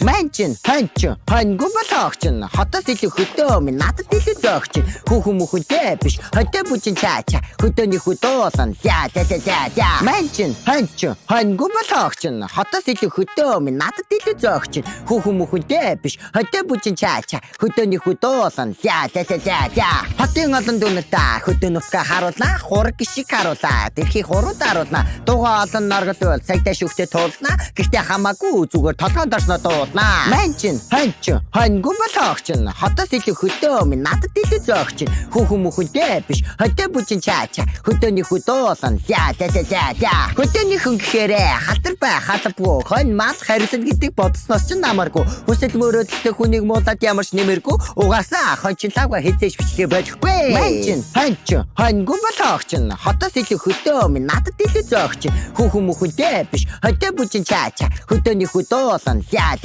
Манчин, ханчин, хангу болохчин. Хотоос илүү хөдөө минь надад илүү зөөгчин. Хүүхэн мөхөнтэй биш, хөдөө бүчин чаача. Хөдөөний хөдөөсөн за. Манчин, ханчин, хангу болохчин. Хотоос илүү хөдөө минь надад илүү зөөгчин. Хүүхэн мөхөнтэй биш, хөдөө бүчин чаача. Хөдөөний хөдөөсөн за. Хотын олон дүнэртаа хөдөө нутгаа харуулнаа, хураг гişиг харуулаа. Тэрхий хурууд харуулнаа. Дугаа олон норгодвол цагтаа шүхтээ туулнаа. Гэхдээ хамаагүй зүгээр толгойн дорсноо дуулнаа. Манчин, ханчин, хангу болохчин. Хотоос илүү хөдөө минь надад илүү зөөгчин. Хүүхэн мөхөнтэй биш, хөдөө бүчин чаача. Хөдөөний хөдөөсөн за. Хөдөөний хүн гэхээрээ хатар бай, халбгүй. Хонь мал харилсан гэдэг бодсноос ч намаргүй. Хүсэл мөрөөдөлтэй хүнийг муулаад ямарч нэмэргүй. Угаасаа хончлаагаа хизээж бичлээ болохгүй. Манчин, ханчин, хангу болохчин. Хотоос илүү хөдөө минь надад илүү зөөгчин. Хүүхэн мөхөнтэй биш, хөдөө бүчин чаача. Хөдөөний хөдөөсөн за.